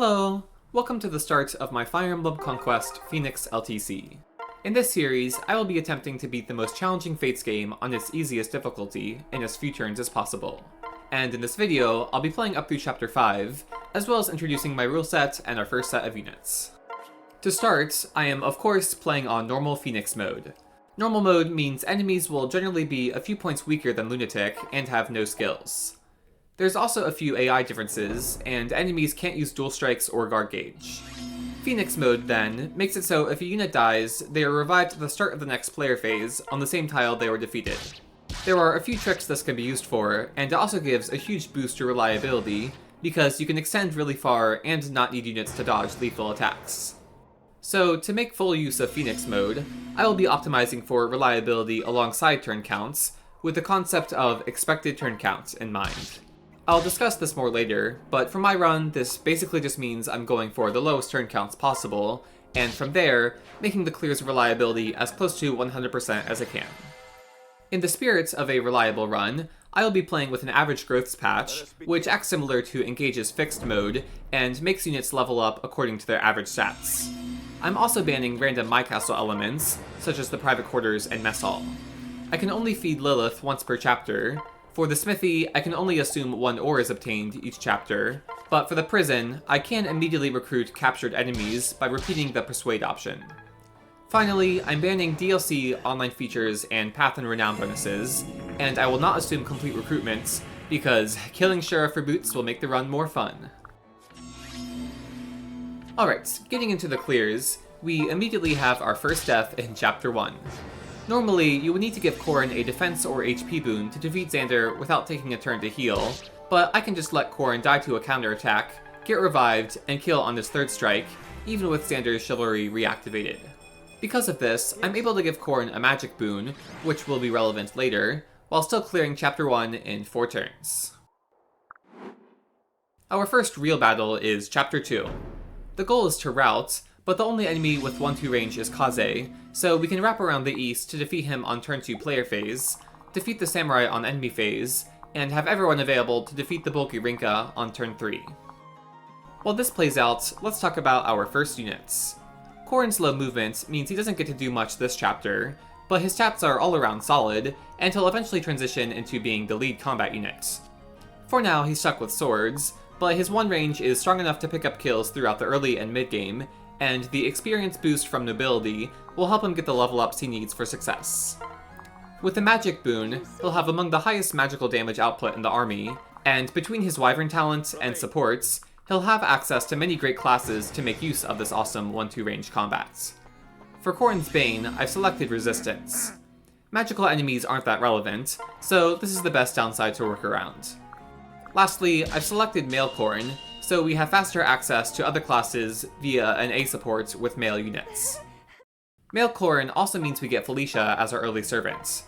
Hello! Welcome to the start of my Fire Emblem Conquest Phoenix LTC. In this series, I will be attempting to beat the most challenging Fates game on its easiest difficulty in as few turns as possible. And in this video, I'll be playing up through Chapter 5, as well as introducing my rule set and our first set of units. To start, I am of course playing on normal Phoenix mode. Normal mode means enemies will generally be a few points weaker than Lunatic and have no skills. There's also a few AI differences, and enemies can't use dual strikes or guard gauge. Phoenix mode, then, makes it so if a unit dies, they are revived at the start of the next player phase on the same tile they were defeated. There are a few tricks this can be used for, and it also gives a huge boost to reliability, because you can extend really far and not need units to dodge lethal attacks. So, to make full use of Phoenix mode, I will be optimizing for reliability alongside turn counts, with the concept of expected turn count in mind. I'll discuss this more later, but for my run, this basically just means I'm going for the lowest turn counts possible, and from there, making the clear's reliability as close to 100% as I can. In the spirit of a reliable run, I will be playing with an average growths patch, which acts similar to Engage's fixed mode, and makes units level up according to their average stats. I'm also banning random MyCastle elements, such as the private quarters and mess hall. I can only feed Lillith once per chapter. For the smithy, I can only assume one ore is obtained each chapter, but for the prison, I can immediately recruit captured enemies by repeating the Persuade option. Finally, I'm banning DLC online features and path and renown bonuses, and I will not assume complete recruitments, because killing Sheriff for boots will make the run more fun. Alright, getting into the clears, we immediately have our first death in Chapter 1. Normally, you would need to give Corrin a defense or HP boon to defeat Xander without taking a turn to heal, but I can just let Corrin die to a counterattack, get revived, and kill on his third strike, even with Xander's chivalry reactivated. Because of this, I'm able to give Corrin a magic boon, which will be relevant later, while still clearing Chapter 1 in 4 turns. Our first real battle is Chapter 2. The goal is to rout, but the only enemy with 1-2 range is Kaze, so we can wrap around the east to defeat him on turn 2 player phase, defeat the samurai on enemy phase, and have everyone available to defeat the bulky Rinka on turn 3. While this plays out, let's talk about our first units. Corrin's low movement means he doesn't get to do much this chapter, but his stats are all around solid, and he'll eventually transition into being the lead combat unit. For now, he's stuck with swords, but his 1 range is strong enough to pick up kills throughout the early and mid game, and the experience boost from nobility will help him get the level ups he needs for success. With the magic boon, he'll have among the highest magical damage output in the army, and between his wyvern talent and supports, he'll have access to many great classes to make use of this awesome 1-2 range combat. For Corrin's Bane, I've selected resistance. Magical enemies aren't that relevant, so this is the best downside to work around. Lastly, I've selected male Corrin, so we have faster access to other classes via an A support with male units. Male Corrin also means we get Felicia as our early servant.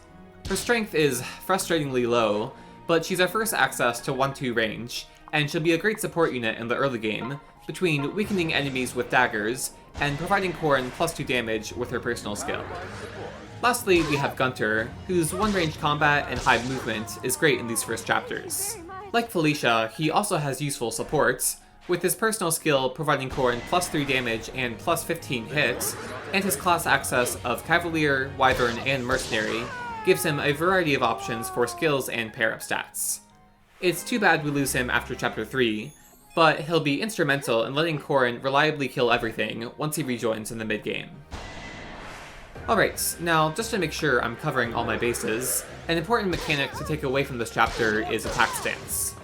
Her strength is frustratingly low, but she's our first access to 1-2 range, and she'll be a great support unit in the early game, between weakening enemies with daggers and providing Corrin +2 damage with her personal skill. Lastly, we have Gunter, whose 1-range combat and high movement is great in these first chapters. Like Felicia, he also has useful supports, with his personal skill providing Corrin +3 damage and +15 hits, and his class access of Cavalier, Wyvern, and Mercenary gives him a variety of options for skills and pair-up stats. It's too bad we lose him after Chapter 3, but he'll be instrumental in letting Corrin reliably kill everything once he rejoins in the mid-game. Alright, now just to make sure I'm covering all my bases, an important mechanic to take away from this chapter is attack stance.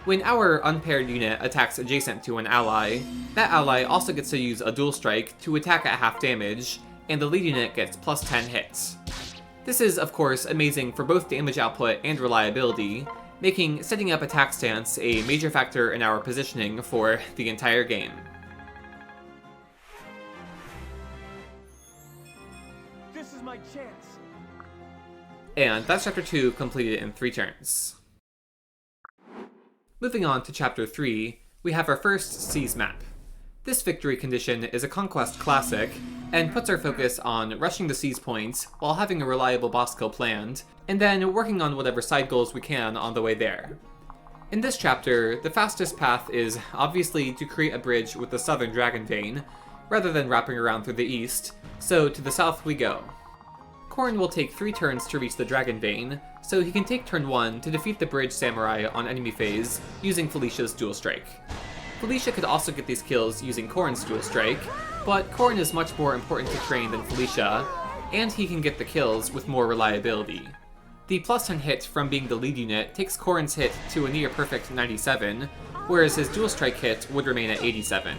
When our unpaired unit attacks adjacent to an ally, that ally also gets to use a dual strike to attack at half damage, and the lead unit gets +10 hits. This is, of course, amazing for both damage output and reliability, making setting up attack stance a major factor in our positioning for the entire game. This is my chance. And that's Chapter 2 completed in 3 turns. Moving on to Chapter 3, we have our first Seas map. This victory condition is a Conquest classic, and puts our focus on rushing the Seas points while having a reliable boss kill planned, and then working on whatever side goals we can on the way there. In this chapter, the fastest path is obviously to create a bridge with the southern dragon vein, rather than wrapping around through the east, so to the south we go. Corrin will take 3 turns to reach the dragon vein, so he can take turn 1 to defeat the bridge samurai on enemy phase using Felicia's dual strike. Felicia could also get these kills using Corrin's dual strike, but Corrin is much more important to train than Felicia, and he can get the kills with more reliability. The +10 hit from being the lead unit takes Corrin's hit to a near-perfect 97, whereas his dual strike hit would remain at 87.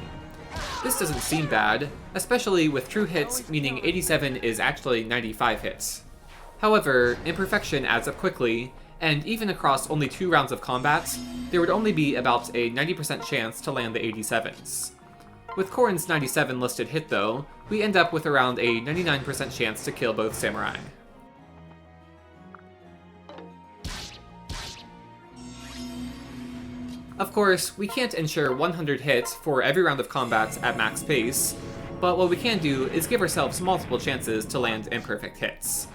This doesn't seem bad, especially with true hits meaning 87 is actually 95 hits. However, imperfection adds up quickly, and even across only 2 rounds of combat, there would only be about a 90% chance to land the 87s. With Corrin's 97 listed hit though, we end up with around a 99% chance to kill both samurai. Of course, we can't ensure 100 hits for every round of combat at max pace, but what we can do is give ourselves multiple chances to land imperfect hits.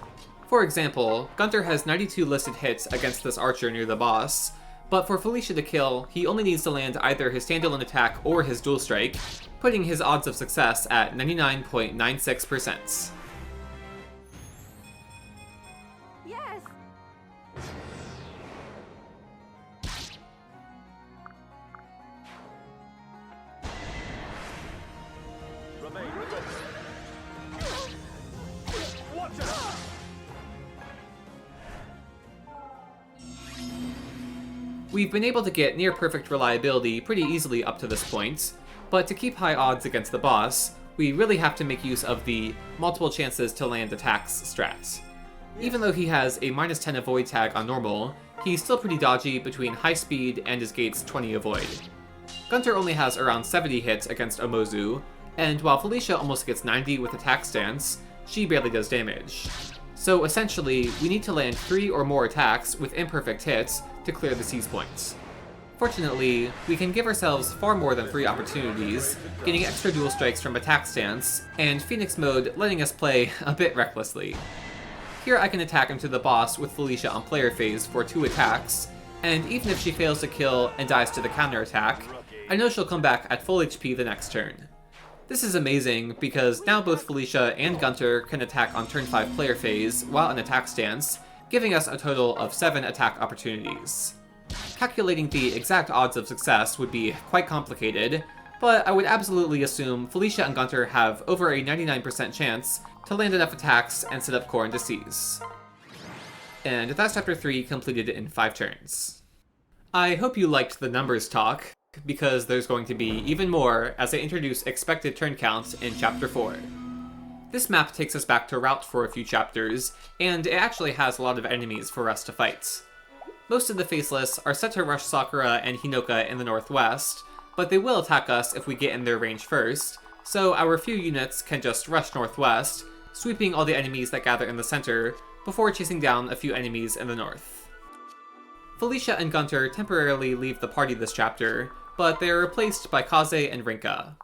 For example, Gunter has 92 listed hits against this archer near the boss, but for Felicia to kill, he only needs to land either his standalone attack or his dual strike, putting his odds of success at 99.96%. Yes! Remain ready. Watch out! We've been able to get near-perfect reliability pretty easily up to this point, but to keep high odds against the boss, we really have to make use of the multiple chances to land attacks strat. Even though he has a -10 avoid tag on normal, he's still pretty dodgy between high speed and his gate's 20 avoid. Gunter only has around 70 hits against Omozu, and while Felicia almost gets 90 with attack stance, she barely does damage. So essentially, we need to land 3 or more attacks with imperfect hits to clear the seize points. Fortunately, we can give ourselves far more than 3 opportunities, getting extra dual strikes from attack stance, and Phoenix mode letting us play a bit recklessly. Here I can attack into the boss with Felicia on player phase for 2 attacks, and even if she fails to kill and dies to the counter attack, I know she'll come back at full HP the next turn. This is amazing because now both Felicia and Gunter can attack on turn 5 player phase while in attack stance, giving us a total of 7 attack opportunities. Calculating the exact odds of success would be quite complicated, but I would absolutely assume Felicia and Gunter have over a 99% chance to land enough attacks and set up Corrin to seize. And that's chapter 3 completed in 5 turns. I hope you liked the numbers talk, because there's going to be even more as I introduce expected turn counts in chapter 4. This map takes us back to Route for a few chapters, and it actually has a lot of enemies for us to fight. Most of the Faceless are set to rush Sakura and Hinoka in the northwest, but they will attack us if we get in their range first, so our few units can just rush northwest, sweeping all the enemies that gather in the center, before chasing down a few enemies in the north. Felicia and Gunter temporarily leave the party this chapter, but they are replaced by Kaze and Rinka.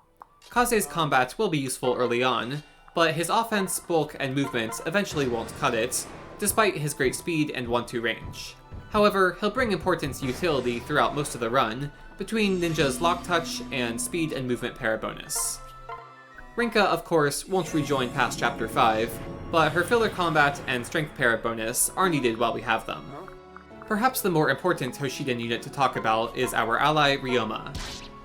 Kaze's combat will be useful early on, but his offense, bulk, and movement eventually won't cut it, despite his great speed and 1-2 range. However, he'll bring important utility throughout most of the run, between Ninja's Lock Touch and Speed and Movement para bonus. Rinka, of course, won't rejoin past chapter 5, but her filler combat and strength para bonus are needed while we have them. Perhaps the more important Hoshiden unit to talk about is our ally Ryoma.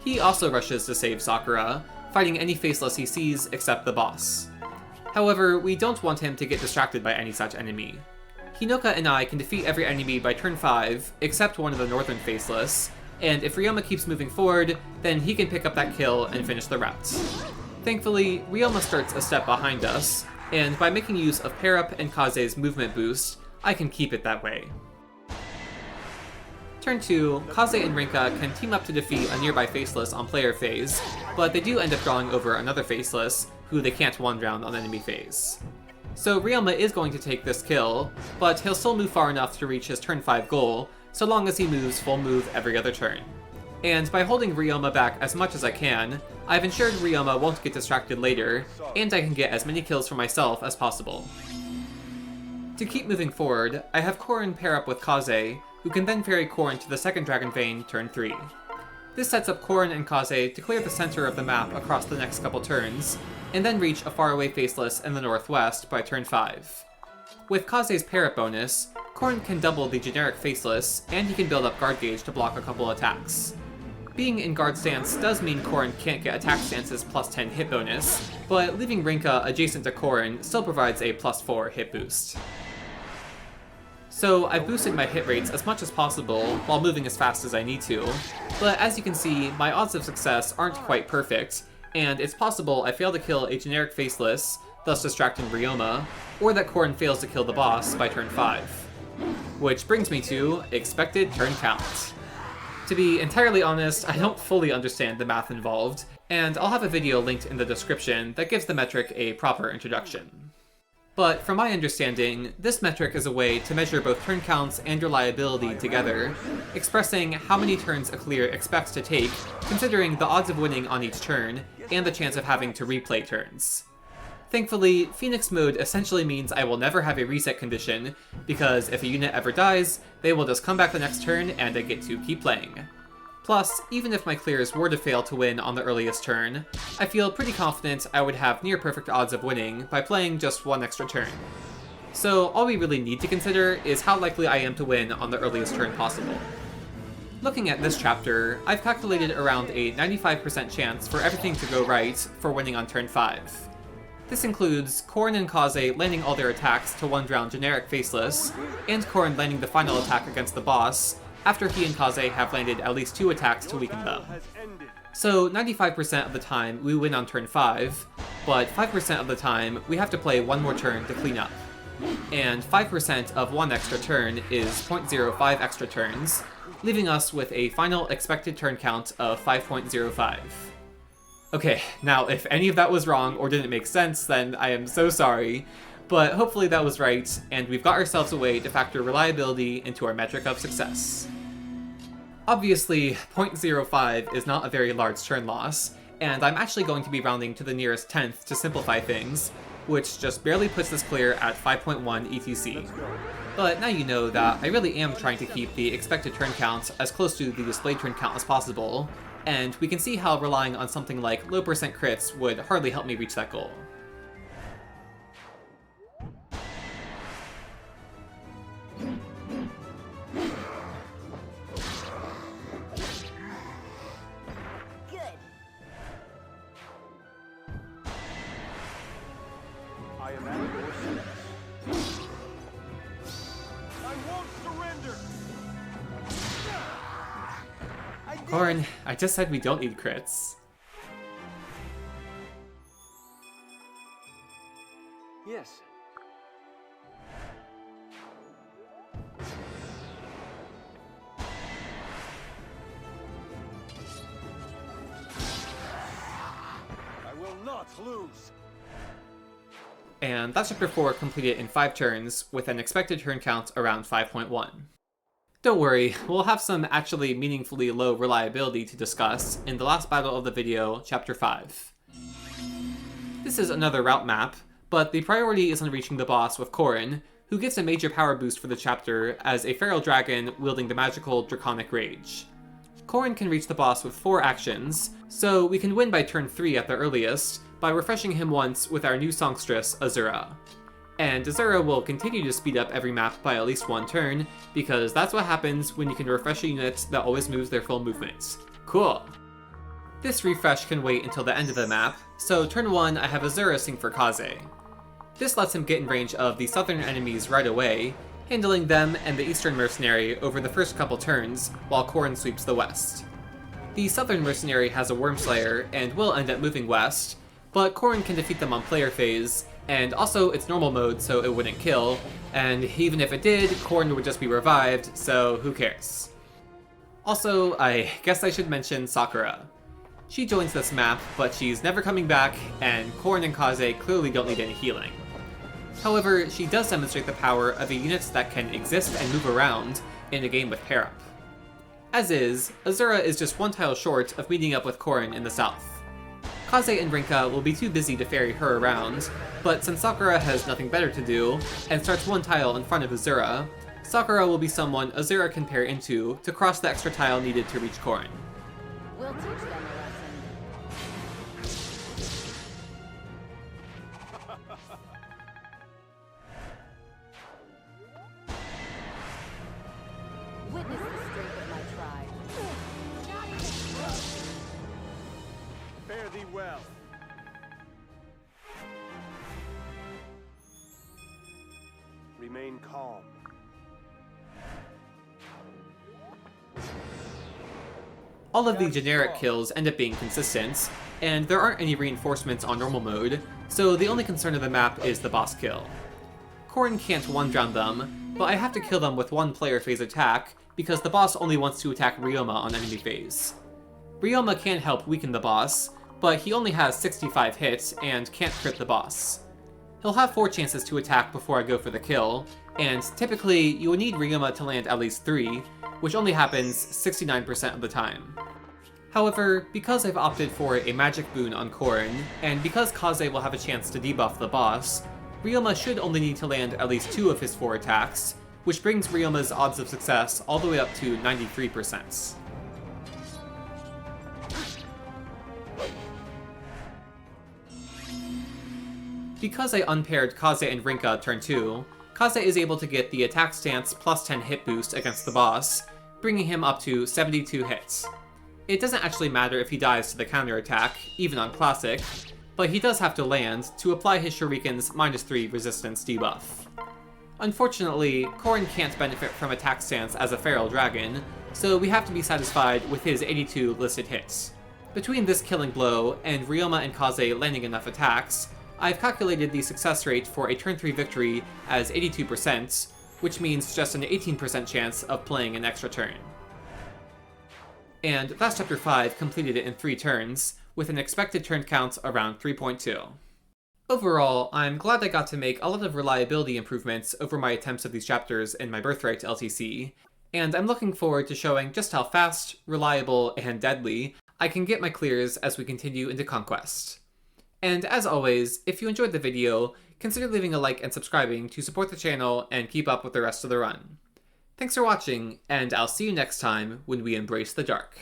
He also rushes to save Sakura, fighting any Faceless he sees except the boss. However, we don't want him to get distracted by any such enemy. Hinoka and I can defeat every enemy by turn 5, except one of the northern Faceless, and if Ryoma keeps moving forward, then he can pick up that kill and finish the route. Thankfully, Ryoma starts a step behind us, and by making use of Pair-Up and Kaze's movement boost, I can keep it that way. Turn 2, Kaze and Rinka can team up to defeat a nearby Faceless on player phase, but they do end up drawing over another Faceless, who they can't one-round on enemy phase. So Ryoma is going to take this kill, but he'll still move far enough to reach his turn 5 goal, so long as he moves full move every other turn. And by holding Ryoma back as much as I can, I've ensured Ryoma won't get distracted later, and I can get as many kills for myself as possible. To keep moving forward, I have Corrin pair up with Kaze, who can then ferry Corrin to the second Dragon Vein turn 3. This sets up Corrin and Kaze to clear the center of the map across the next couple turns, and then reach a faraway Faceless in the northwest by turn 5. With Kaze's parrot bonus, Corrin can double the generic Faceless, and he can build up guard gauge to block a couple attacks. Being in guard stance does mean Corrin can't get attack stance's plus 10 hit bonus, but leaving Rinka adjacent to Corrin still provides a plus 4 hit boost. So I've boosted my hit rates as much as possible while moving as fast as I need to, but as you can see, my odds of success aren't quite perfect, and it's possible I fail to kill a generic Faceless, thus distracting Ryoma, or that Corrin fails to kill the boss by turn 5. Which brings me to expected turn count. To be entirely honest, I don't fully understand the math involved, and I'll have a video linked in the description that gives the metric a proper introduction. But from my understanding, this metric is a way to measure both turn counts and reliability together, expressing how many turns a clear expects to take, considering the odds of winning on each turn, and the chance of having to replay turns. Thankfully, Phoenix mode essentially means I will never have a reset condition, because if a unit ever dies, they will just come back the next turn and I get to keep playing. Plus, even if my clears were to fail to win on the earliest turn, I feel pretty confident I would have near perfect odds of winning by playing just one extra turn. So all we really need to consider is how likely I am to win on the earliest turn possible. Looking at this chapter, I've calculated around a 95% chance for everything to go right for winning on turn 5. This includes Corrin and Kaze landing all their attacks to 1-round generic Faceless, and Corrin landing the final attack against the boss, after he and Kaze have landed at least 2 attacks to weaken them. So 95% of the time we win on turn 5, but 5% of the time we have to play one more turn to clean up. And 5% of one extra turn is 0.05 extra turns, leaving us with a final expected turn count of 5.05. Okay, now if any of that was wrong or didn't make sense, then I am so sorry, but hopefully that was right, and we've got ourselves a way to factor reliability into our metric of success. Obviously, 0.05 is not a very large turn loss, and I'm actually going to be rounding to the nearest 10th to simplify things, which just barely puts this clear at 5.1 ETC. But now you know that I really am trying to keep the expected turn count as close to the displayed turn count as possible, and we can see how relying on something like low percent crits would hardly help me reach that goal. Good. I am at your service. I won't surrender. Corrin, I just said we don't need crits. Yes. I will not lose. And that's chapter 4 completed in 5 turns, with an expected turn count around 5.1. Don't worry, we'll have some actually meaningfully low reliability to discuss in the last battle of the video, chapter 5. This is another route map, but the priority is on reaching the boss with Corrin, who gets a major power boost for the chapter as a feral dragon wielding the magical Draconic Rage. Corrin can reach the boss with 4 actions, so we can win by turn 3 at the earliest, by refreshing him once with our new songstress, Azura. And Azura will continue to speed up every map by at least 1 turn, because that's what happens when you can refresh a unit that always moves their full movement. Cool! This refresh can wait until the end of the map, so turn 1 I have Azura sing for Kaze. This lets him get in range of the southern enemies right away, handling them and the eastern mercenary over the first couple turns, while Corrin sweeps the west. The southern mercenary has a Wormslayer and will end up moving west, but Corrin can defeat them on player phase, and also it's normal mode so it wouldn't kill, and even if it did, Corrin would just be revived, so who cares. Also, I guess I should mention Sakura. She joins this map, but she's never coming back, and Corrin and Kaze clearly don't need any healing. However, she does demonstrate the power of a unit that can exist and move around in a game with pair up. As is, Azura is just 1 tile short of meeting up with Corrin in the south. Kaze and Rinka will be too busy to ferry her around, but since Sakura has nothing better to do, and starts 1 tile in front of Azura, Sakura will be someone Azura can pair into to cross the extra tile needed to reach Corrin. We'll teach them a lesson. Witness the strength of my tribe. Fare thee well. Remain calm. All of the generic kills end up being consistent, and there aren't any reinforcements on normal mode, so the only concern of the map is the boss kill. Corrin can't one-drown them, but I have to kill them with one player phase attack, because the boss only wants to attack Ryoma on enemy phase. Ryoma can help weaken the boss, but he only has 65 hits and can't crit the boss. He'll have 4 chances to attack before I go for the kill, and typically you would need Ryoma to land at least 3, which only happens 69% of the time. However, because I've opted for a magic boon on Corrin, and because Kaze will have a chance to debuff the boss, Ryoma should only need to land at least 2 of his 4 attacks, which brings Ryoma's odds of success all the way up to 93%. Because I unpaired Kaze and Rinka turn 2, Kaze is able to get the attack stance plus 10 hit boost against the boss, bringing him up to 72 hits. It doesn't actually matter if he dies to the counterattack, even on Classic, but he does have to land to apply his Shuriken's -3 resistance debuff. Unfortunately, Corrin can't benefit from attack stance as a feral dragon, so we have to be satisfied with his 82 listed hits. Between this killing blow and Ryoma and Kaze landing enough attacks, I've calculated the success rate for a turn 3 victory as 82%, which means just an 18% chance of playing an extra turn. And that's Chapter 5 completed it in 3 turns, with an expected turn count around 3.2. Overall, I'm glad I got to make a lot of reliability improvements over my attempts of these chapters in my Birthright LTC, and I'm looking forward to showing just how fast, reliable, and deadly I can get my clears as we continue into Conquest. And as always, if you enjoyed the video, consider leaving a like and subscribing to support the channel and keep up with the rest of the run. Thanks for watching, and I'll see you next time when we embrace the dark.